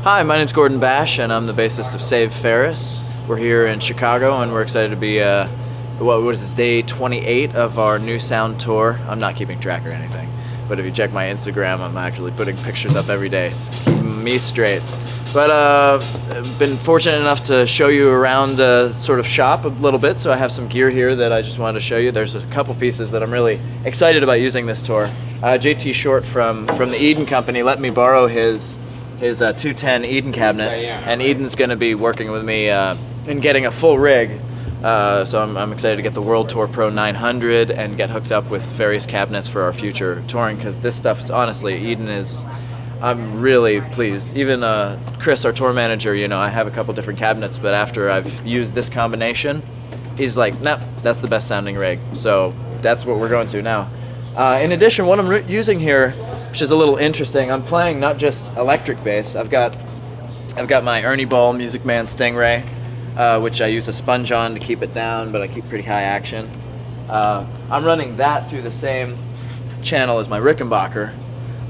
Hi, my name's Gordon Bash, and I'm the bassist of Save Ferris. We're here in Chicago, and we're excited to be, what is this, day 28 of our new sound tour. I'm not keeping track or anything, but if you check my Instagram, I'm actually putting pictures up every day. It's keeping me straight. But I've been fortunate enough to show you around sort of shop a little bit, so I have some gear here that I just wanted to show you. There's a couple pieces that I'm really excited about using this tour. JT Short from the Eden Company let me borrow his 210 Eden cabinet, and Eden's going to be working with me in getting a full rig. So I'm excited to get the World Tour Pro 900 and get hooked up with various cabinets for our future touring, because this stuff is honestly, Eden is, I'm really pleased. Even Chris, our tour manager, you know, I have a couple different cabinets, but after I've used this combination, he's like, nope, that's the best sounding rig. So that's what we're going to now. In addition, what I'm using here, which is a little interesting, I'm playing not just electric bass. I've got my Ernie Ball Music Man Stingray, which I use a sponge on to keep it down, but I keep pretty high action. I'm running that through the same channel as my Rickenbacker,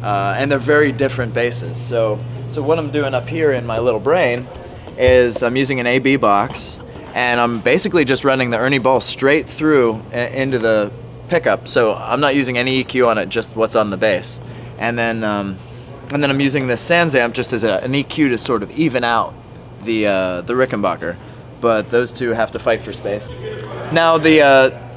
and they're very different basses. So what I'm doing up here in my little brain is I'm using an AB box, and I'm basically just running the Ernie Ball straight through into the pickup. So I'm not using any EQ on it, just what's on the bass. And then I'm using this Sans amp just as an EQ to sort of even out the Rickenbacker, but those two have to fight for space. Now the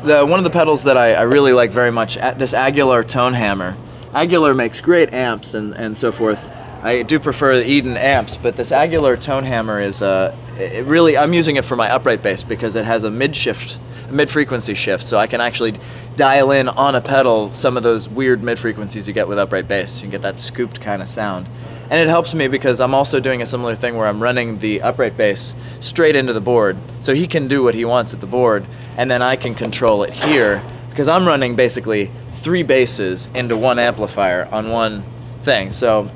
one of the pedals that I really like very much, this Aguilar tone hammer. Aguilar makes great amps and so forth. I do prefer the Eden amps, but this Aguilar tone hammer is I'm using it for my upright bass because it has a mid-frequency shift, so I can actually dial in on a pedal some of those weird mid-frequencies you get with upright bass. You can get that scooped kind of sound. And it helps me because I'm also doing a similar thing where I'm running the upright bass straight into the board, so he can do what he wants at the board, and then I can control it here, because I'm running basically 3 basses into one amplifier on one thing. So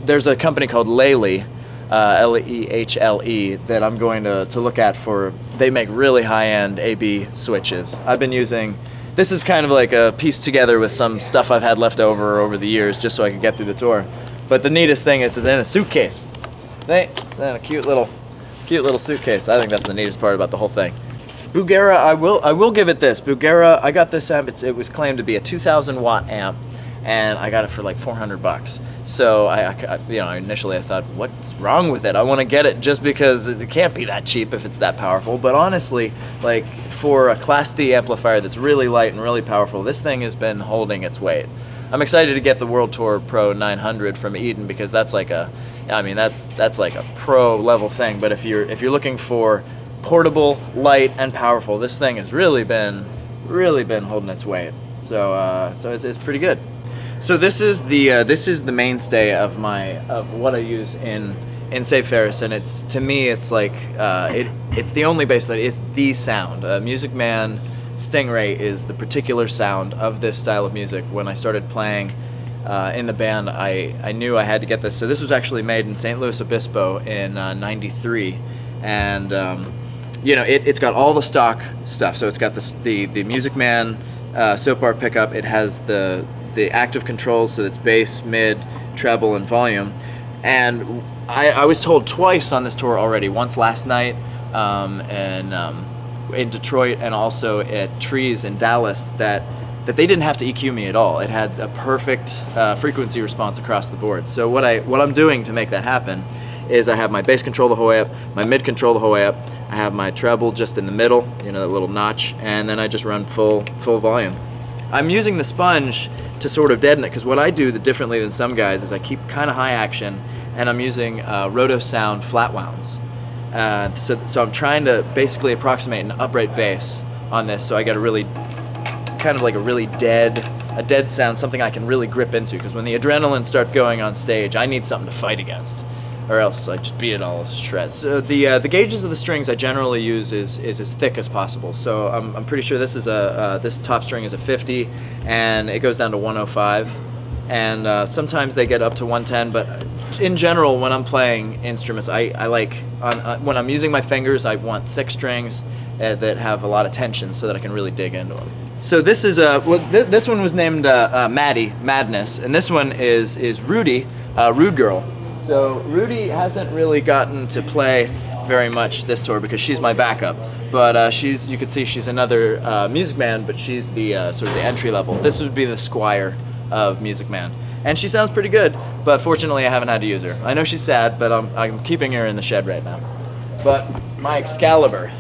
there's a company called Lehle, L-E-H-L-E, that I'm going to look at for. They make really high-end AB switches. I've been using, this is kind of like a piece together with some stuff I've had left over the years just so I could get through the tour. But the neatest thing is it's in a suitcase. See? It's in a cute little suitcase. I think that's the neatest part about the whole thing. Bugera, I will give it this. Bugera, I got this amp, it was claimed to be a 2,000 watt amp, and I got it for like $400. So initially I thought, what's wrong with it? I want to get it just because it can't be that cheap if it's that powerful. But honestly, like for a Class D amplifier that's really light and really powerful, this thing has been holding its weight. I'm excited to get the World Tour Pro 900 from Eden because that's like that's like a pro level thing. But if you're looking for portable, light, and powerful, this thing has really been holding its weight. So it's pretty good. So this is the mainstay of what I use in Save Ferris, and to me it's like it's the only bass that is the sound. Music Man Stingray is the particular sound of this style of music. When I started playing in the band, I knew I had to get this. So this was actually made in St. Louis Obispo in '93, and it's got all the stock stuff. So it's got the Music Man soap bar pickup. It has the active controls, so it's bass, mid, treble, and volume. And I was told twice on this tour already, once last night in Detroit and also at Trees in Dallas, that they didn't have to EQ me at all. It had a perfect frequency response across the board. So what I'm doing to make that happen is I have my bass control the whole way up, my mid control the whole way up, I have my treble just in the middle, that little notch, and then I just run full volume. I'm using the sponge to sort of deaden it, because what I do differently than some guys is I keep kind of high action, and I'm using Roto Sound flat wounds. So I'm trying to basically approximate an upright bass on this, so I get a really kind of like a really dead sound, something I can really grip into, because when the adrenaline starts going on stage, I need something to fight against, or else I just beat it all to shreds. So the gauges of the strings I generally use is as thick as possible. So I'm pretty sure this is this top string is a 50, and it goes down to 105, and sometimes they get up to 110. But in general, when I'm playing instruments, I like when I'm using my fingers, I want thick strings that have a lot of tension so that I can really dig into them. So this is this one was named Madness, and this one is Rudy, Rude Girl. So Rudy hasn't really gotten to play very much this tour because she's my backup. But you can see she's another Music Man, but she's the sort of the entry level. This would be the Squire of Music Man. And she sounds pretty good, but fortunately I haven't had to use her. I know she's sad, but I'm keeping her in the shed right now. But my Excalibur,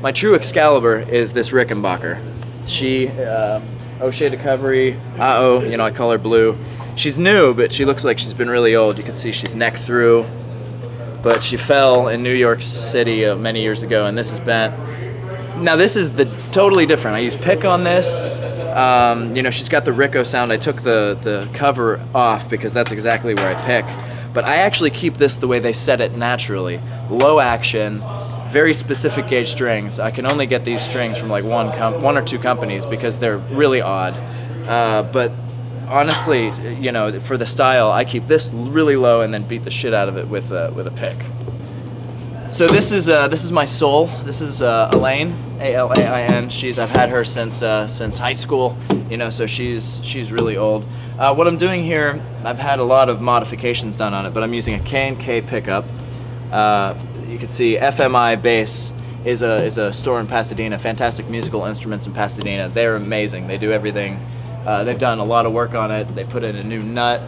my true Excalibur is this Rickenbacker. She, O'Shea Recovery, I call her Blue. She's new, but she looks like she's been really old. You can see she's neck through, but she fell in New York City many years ago, and this is bent. Now this is totally different. I use pick on this. She's got the Rico sound. I took the cover off because that's exactly where I pick. But I actually keep this the way they set it naturally. Low action, very specific gauge strings. I can only get these strings from like one or two companies because they're really odd. But honestly, for the style, I keep this really low and then beat the shit out of it with a pick. So this is my soul. This is Elaine, Alain. I've had her since high school. So she's really old. What I'm doing here, I've had a lot of modifications done on it, but I'm using a K&K pickup. You can see FMI Bass is a store in Pasadena. Fantastic Musical Instruments in Pasadena. They're amazing. They do everything. They've done a lot of work on it. They put in a new nut.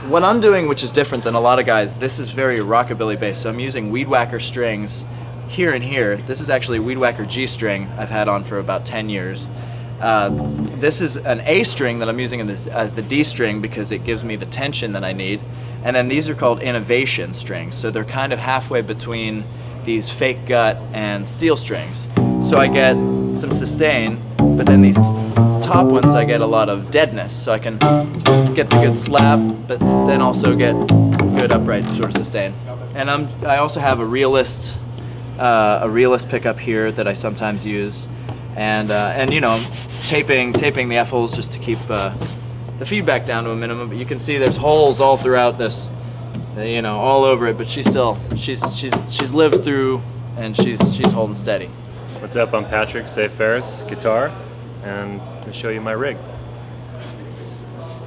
What I'm doing, which is different than a lot of guys, this is very rockabilly based. So I'm using Weed Whacker strings here and here. This is actually Weed Whacker G string I've had on for about 10 years. This is an A string that I'm using as the D string because it gives me the tension that I need. And then these are called innovation strings. So they're kind of halfway between these fake gut and steel strings. So I get some sustain, but then these top ones I get a lot of deadness. So I can get the good slap, but then also get good upright sort of sustain. And I also have a realist pickup here that I sometimes use. And taping the F-holes just to keep the feedback down to a minimum. But you can see there's holes all throughout this, all over it. But she's lived through, and she's holding steady. What's up? I'm Patrick, say Ferris, guitar, and I'm going to show you my rig.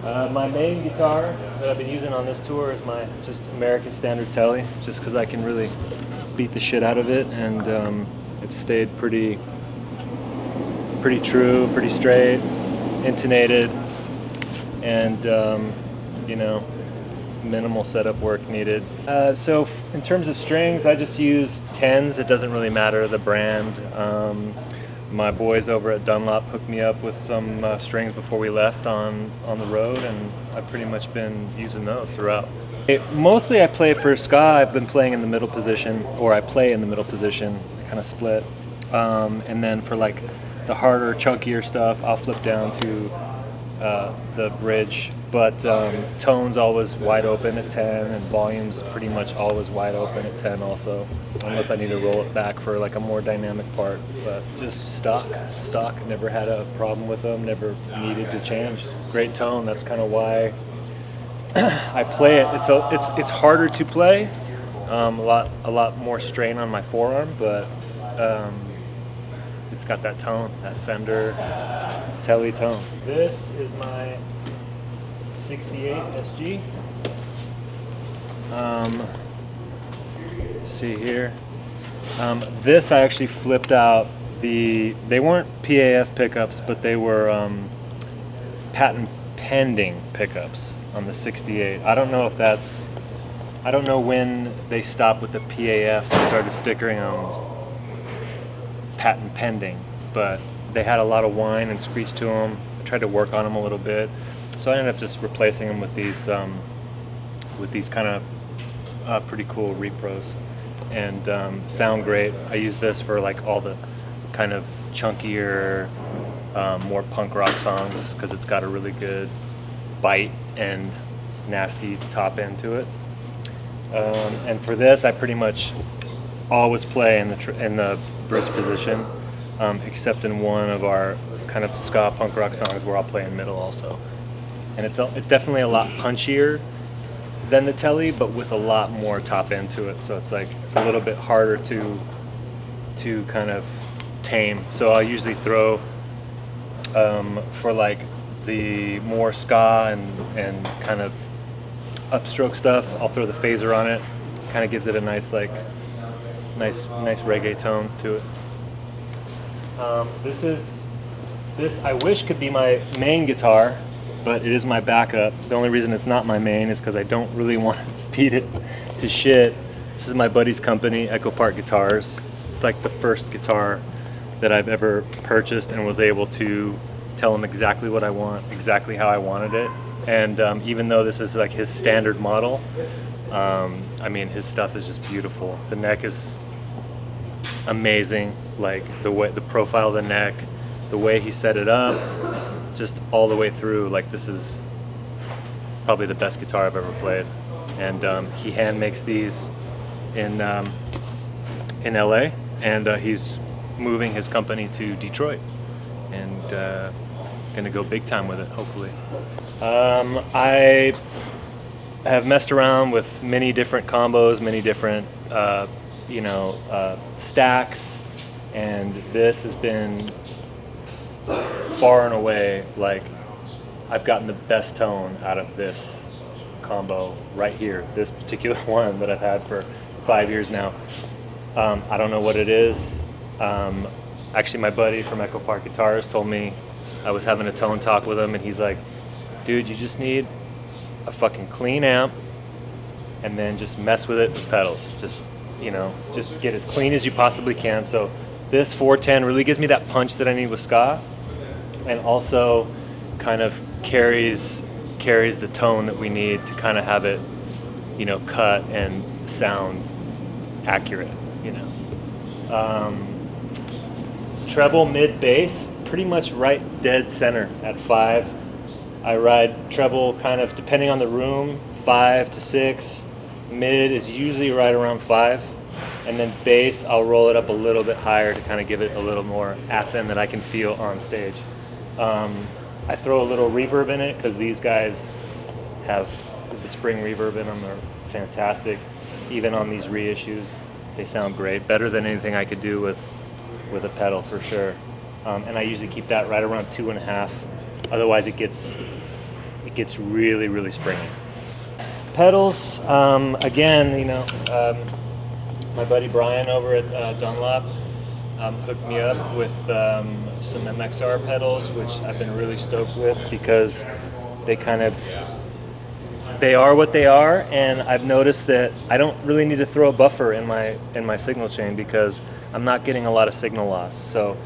My main guitar that I've been using on this tour is my just American Standard Tele, just because I can really beat the shit out of it, and it's stayed pretty true, pretty straight, intonated, and minimal setup work needed. So in terms of strings, I just use 10s. It doesn't really matter the brand. My boys over at Dunlop hooked me up with some strings before we left on the road, and I've pretty much been using those throughout. Mostly I play for ska. I've been playing in the middle position, or I play in the middle position, kind of split. And then for like the harder, chunkier stuff, I'll flip down to the bridge. But tone's always wide open at 10, and volume's pretty much always wide open at 10 also, unless I need to roll it back for like a more dynamic part. But just stock, never had a problem with them, never needed to change. Great tone, that's kind of why I play it. It's harder to play, a lot more strain on my forearm, but it's got that tone, that Fender Tele tone. This is my 68 SG. See here. This I actually flipped out. They weren't PAF pickups, but they were patent pending pickups on the 68. I don't know when they stopped with the PAFs and started stickering on patent pending, but they had a lot of whine and screech to them. I tried to work on them a little bit. So I ended up just replacing them with these kind of pretty cool repros, and sound great. I use this for like all the kind of chunkier, more punk rock songs because it's got a really good bite and nasty top end to it. And for this, I pretty much always play in the bridge position, except in one of our kind of ska punk rock songs where I'll play in middle also. And it's definitely a lot punchier than the Tele, but with a lot more top end to it. So it's a little bit harder to kind of tame. So I'll usually throw for like the more ska and kind of upstroke stuff, I'll throw the phaser on it. Kind of gives it a nice nice reggae tone to it. This I wish could be my main guitar, but it is my backup. The only reason it's not my main is because I don't really want to beat it to shit. This is my buddy's company, Echo Park Guitars. It's like the first guitar that I've ever purchased and was able to tell him exactly what I want, exactly how I wanted it. And even though this is like his standard model, I mean, his stuff is just beautiful. The neck is amazing, like the profile of the neck, the way he set it up, just all the way through. Like, this is probably the best guitar I've ever played. And he hand makes these in LA, and he's moving his company to Detroit, and gonna go big time with it, hopefully. I have messed around with many different combos, many different stacks, and this has been far and away, like, I've gotten the best tone out of this combo right here, this particular one that I've had for 5 years now. I don't know what it is. Actually, my buddy from Echo Park Guitars told me, I was having a tone talk with him, and he's like, dude, you just need a fucking clean amp, and then just mess with it with pedals. Just get as clean as you possibly can. So this 410 really gives me that punch that I need with ska, and also kind of carries the tone that we need to kind of have it, cut and sound accurate, Treble, mid, bass, pretty much right dead center at 5. I ride treble kind of depending on the room, 5 to 6. Mid is usually right around 5. And then bass, I'll roll it up a little bit higher to kind of give it a little more ass end that I can feel on stage. I throw a little reverb in it because these guys have the spring reverb in them. They're fantastic. Even on these reissues, they sound great. Better than anything I could do with a pedal, for sure. And I usually keep that right around 2.5. Otherwise, it gets really, really springy. Pedals, again, my buddy Brian over at Dunlop hooked me up with some MXR pedals, which I've been really stoked with because they are what they are, and I've noticed that I don't really need to throw a buffer in my signal chain because I'm not getting a lot of signal loss. So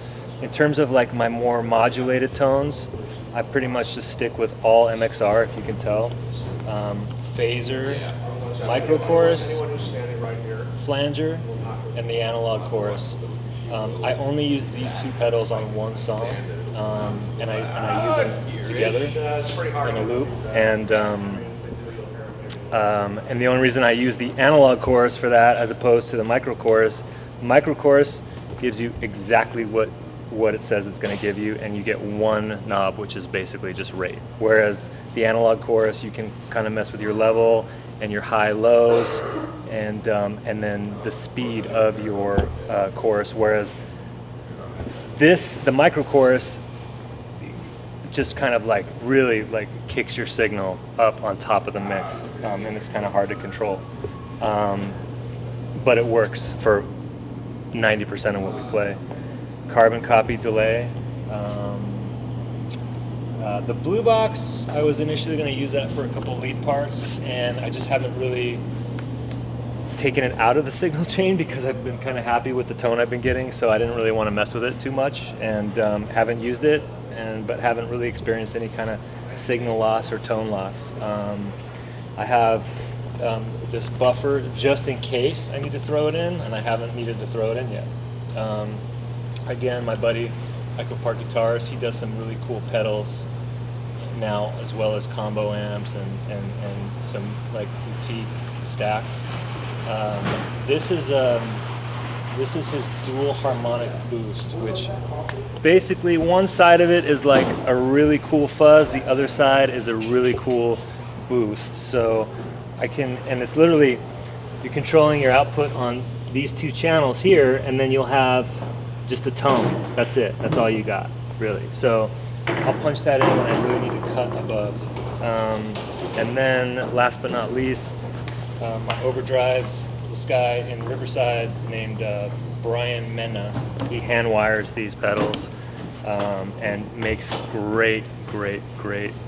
in terms of like my more modulated tones, I pretty much just stick with all MXR, if you can tell. Phaser, micro chorus, flanger, and the analog chorus. I only use these two pedals on one song, and I use them together in a loop. And the only reason I use the analog chorus for that as opposed to the micro chorus gives you exactly what it says it's going to give you, and you get one knob, which is basically just rate. Whereas the analog chorus, you can kind of mess with your level and your high lows, and then the speed of your chorus. Whereas the micro chorus just kind of like really like kicks your signal up on top of the mix, and it's kind of hard to control. But it works for 90% of what we play. Carbon copy delay. The blue box, I was initially going to use that for a couple lead parts, and I just haven't really taken it out of the signal chain because I've been kind of happy with the tone I've been getting, so I didn't really want to mess with it too much, and haven't used it, but haven't really experienced any kind of signal loss or tone loss. I have this buffer just in case I need to throw it in, and I haven't needed to throw it in yet. Again, my buddy Echo Park Guitars, he does some really cool pedals now, as well as combo amps and some like boutique stacks. This is his dual harmonic boost, which basically one side of it is like a really cool fuzz, the other side is a really cool boost. So and it's literally, you're controlling your output on these two channels here, and then you'll have just a tone. That's it. That's all you got, really. So I'll punch that in when I really need to cut above. And then, last but not least, my overdrive, this guy in Riverside named Brian Mena. He hand wires these pedals and makes great,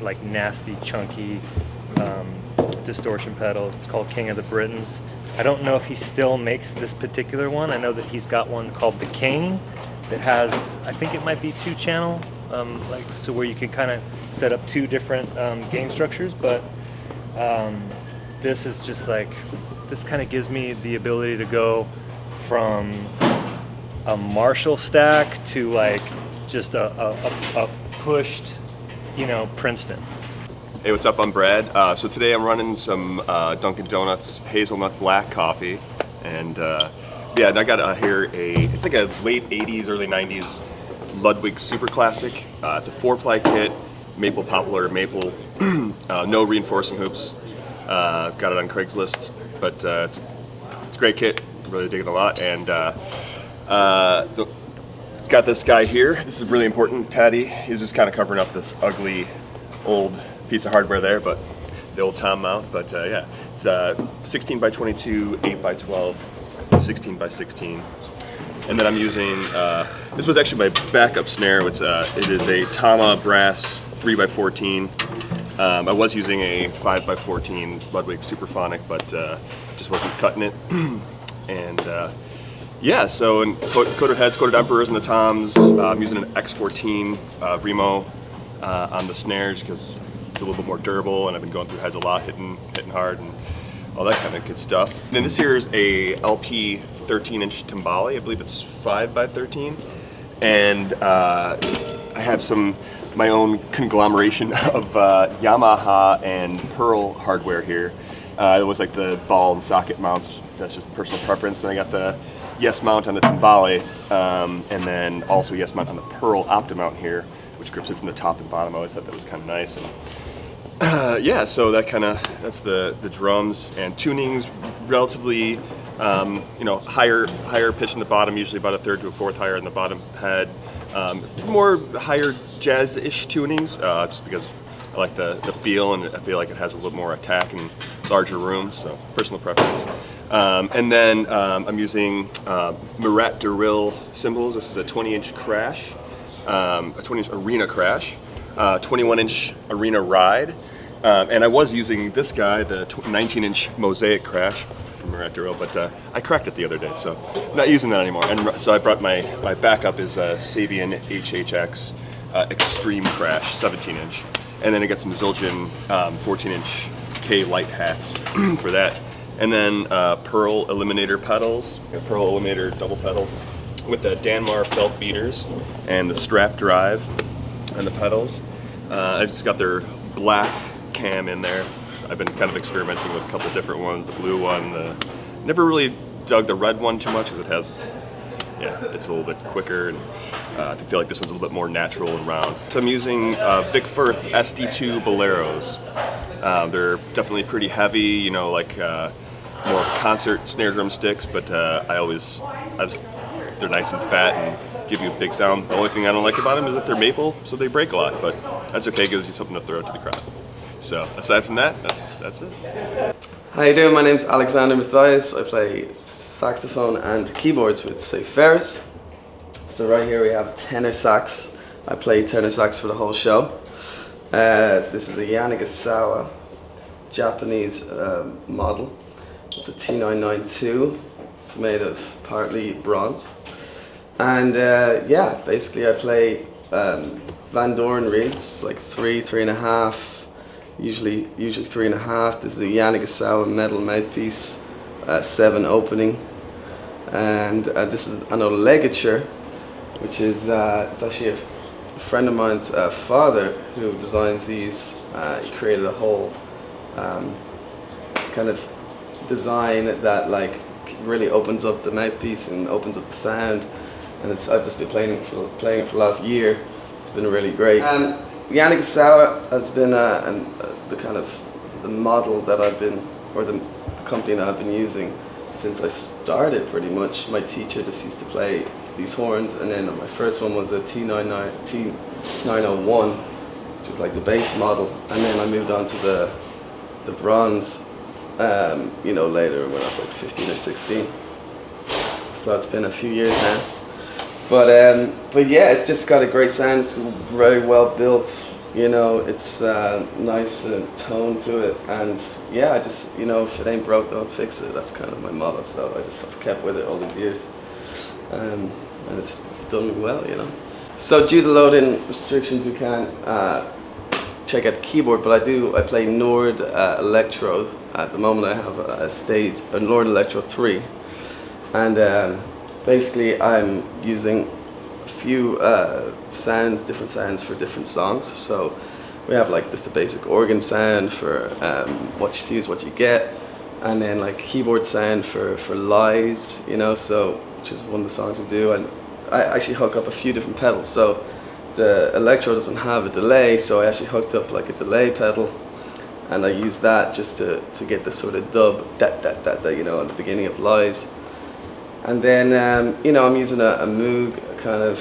like nasty, chunky distortion pedals. It's called King of the Britons. I don't know if he still makes this particular one. I know that he's got one called the King that has, I think it might be 2-channel, like so where you can kind of set up 2 different gain structures. But this is just like, this kind of gives me the ability to go from a Marshall stack to like just a pushed, you know, Princeton. Hey, what's up? I'm Brad. So today I'm running some Dunkin' Donuts hazelnut black coffee, and yeah, and I got here it's like a late '80s, early '90s Ludwig Super Classic. It's a 4-ply kit, maple, poplar, maple, no reinforcing hoops. Got it on Craigslist, but it's a great kit. Really dig it a lot, and it's got this guy here. This is really important. Taddy. He's just kind of covering up this ugly old piece of hardware there, but the old tom mount. But yeah, it's 16 by 22, 8 by 12, 16 by 16. And then I'm using, this was actually my backup snare. It is a Tama brass 3 by 14. I was using a 5 by 14 Ludwig Superphonic, but just wasn't cutting it. And yeah, so in coated heads, coated emperors, and the toms. I'm using an X14 Remo on the snares because it's a little bit more durable, and I've been going through heads a lot, hitting hard, and all that kind of good stuff. And then this here is a LP 13-inch timbale. I believe it's 5 by 13, and I have my own conglomeration of Yamaha and Pearl hardware here. It was like the ball and socket mounts. That's just personal preference. Then I got the Yes mount on the timbale, and then also Yes mount on the Pearl Optimount here, which grips it from the top and bottom. I always thought that was kind of nice. And yeah, so that's the drums and tunings. Relatively, you know, higher pitch in the bottom, usually about a third to a fourth higher in the bottom head. More higher jazz-ish tunings, just because I like the feel, and I feel like it has a little more attack and larger rooms. So personal preference. And then I'm using Murat Duril cymbals. This is a 20-inch crash, a 20-inch arena crash, 21-inch arena ride, and I was using this guy, the 19-inch mosaic crash from Murat Duril, but I cracked it the other day, so I'm not using that anymore. And so I brought my backup is a Sabian HHX Extreme Crash 17-inch, and then I got some Zildjian 14-inch K light hats for that. And then Pearl Eliminator pedals, a Pearl Eliminator double pedal with the Danmar felt beaters and the strap drive and the pedals. I just got their black cam in there. I've been kind of experimenting with a couple different ones. The blue one, never really dug the red one too much because it has, yeah, it's a little bit quicker, and I feel like this one's a little bit more natural and round. So I'm using Vic Firth SD2 Boleros. They're definitely pretty heavy, you know, like more concert snare drum sticks, but they're nice and fat and give you a big sound. The only thing I don't like about them is that they're maple, so they break a lot, but that's okay, it gives you something to throw to the crowd. So aside from that, that's it. How you doing? My name's Alexander Mathias. I play saxophone and keyboards with, say, Ferris. So right here we have tenor sax. I play tenor sax for the whole show. This is a Yanagisawa Japanese model. It's a T992. It's made of partly bronze. And yeah, basically I play Van Doren reeds, like 3.5, usually 3.5. This is a Yanagisawa metal mouthpiece, 7 opening. And this is an ligature, which is it's actually a friend of mine's father who designs these. He created a whole kind of design that like really opens up the mouthpiece and opens up the sound. And I've just been playing it for the last year. It's been really great. Yanagisawa has been the model that I've been, or the company that I've been using since I started pretty much. My teacher just used to play these horns, and then my first one was a T901, which is like the bass model, and then I moved on to the the bronze, you know, later when I was like 15 or 16. So it's been a few years now. But yeah, it's just got a great sound. It's very well built. You know, it's nice tone to it, and yeah, I just, you know, if it ain't broke, don't fix it. That's kind of my motto. So I just have kept with it all these years, and it's done me well, you know. So due to loading restrictions, we can't check out the keyboard, but I play Nord Electro. At the moment, I have a Nord Electro 3, and basically I'm using a few different sounds for different songs. So we have like just a basic organ sound for What You See Is What You Get, and then like keyboard sound for Lies, you know, so which is one of the songs we do. And I actually hook up a few different pedals. So the Electro doesn't have a delay, so I actually hooked up like a delay pedal, and I use that just to get the sort of dub that you know, at the beginning of Lies. And then you know, I'm using a Moog kind of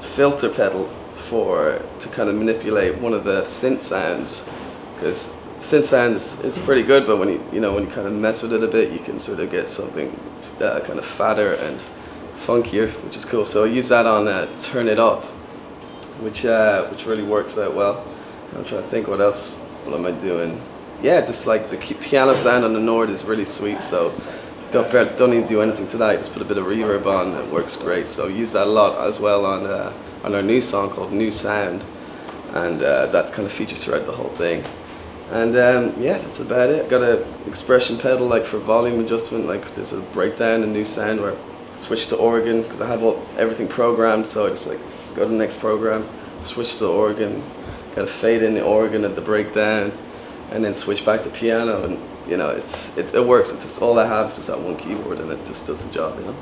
filter pedal to kind of manipulate one of the synth sounds, because synth sound is pretty good, but when you kind of mess with it a bit, you can sort of get something kind of fatter and funkier, which is cool. So I use that on Turn It Up, which really works out well. I'm trying to think what am I doing. Yeah, just like the piano sound on the Nord is really sweet, so don't need to do anything to that. Just put a bit of reverb on, it works great. So use that a lot as well on our new song called New Sound, and that kind of features throughout the whole thing. And yeah, that's about it. Got a expression pedal like for volume adjustment, like there's a breakdown in New Sound where I switch to organ because I have everything programmed, so I just go to the next program, switch to organ, got to fade in the organ at the breakdown, and then switch back to piano, and you know, it works. It's all I have is just that one keyboard, and it just does the job, you know.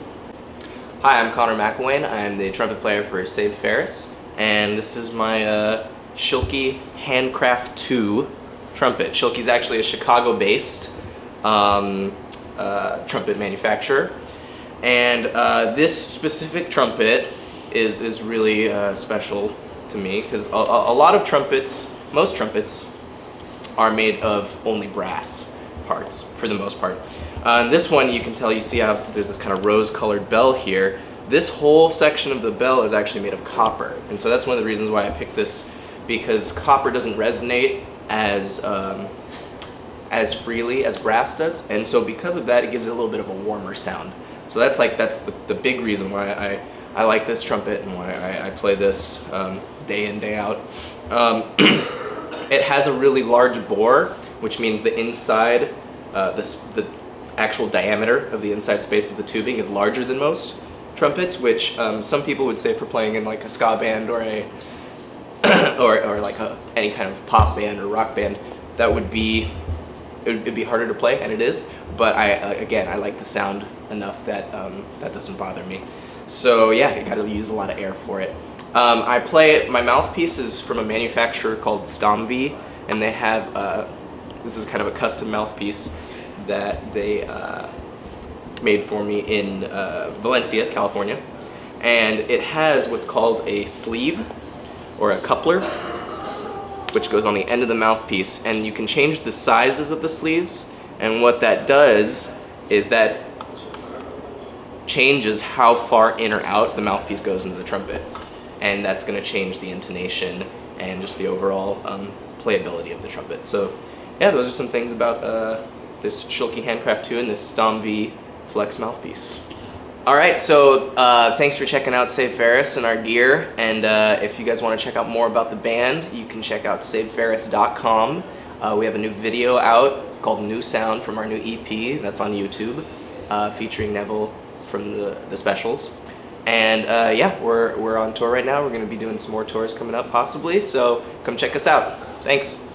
Hi, I'm Connor McElwain. I'm the trumpet player for Save Ferris, and this is my Schilke Handcraft 2 trumpet. Schilke's actually a Chicago-based trumpet manufacturer, and this specific trumpet is really special to me because a lot of trumpets, most trumpets, are made of only brass parts for the most part. This one, you can tell, you see how there's this kind of rose-colored bell here. This whole section of the bell is actually made of copper, and so that's one of the reasons why I picked this, because copper doesn't resonate as freely as brass does, and so because of that, it gives it a little bit of a warmer sound. So that's the big reason why I like this trumpet and why I play this day in, day out. It has a really large bore, which means the inside, the actual diameter of the inside space of the tubing is larger than most trumpets, which some people would say for playing in like a ska band or a or like any kind of pop band or rock band, it'd be harder to play, and it is. But I like the sound enough that that doesn't bother me. So yeah, you got to use a lot of air for it. My mouthpiece is from a manufacturer called Stomv, and they have this is kind of a custom mouthpiece that they made for me in Valencia, California, and it has what's called a sleeve or a coupler, which goes on the end of the mouthpiece, and you can change the sizes of the sleeves, and what that does is that changes how far in or out the mouthpiece goes into the trumpet, and that's going to change the intonation and just the overall playability of the trumpet. So yeah, those are some things about this Schilke Handcraft 2 and this Stomv Flex mouthpiece. Alright, so thanks for checking out Save Ferris and our gear, and if you guys want to check out more about the band, you can check out saveferris.com. We have a new video out called New Sound from our new EP that's on YouTube, featuring Neville from the specials. And yeah, we're on tour right now. We're going to be doing some more tours coming up possibly, so come check us out. Thanks.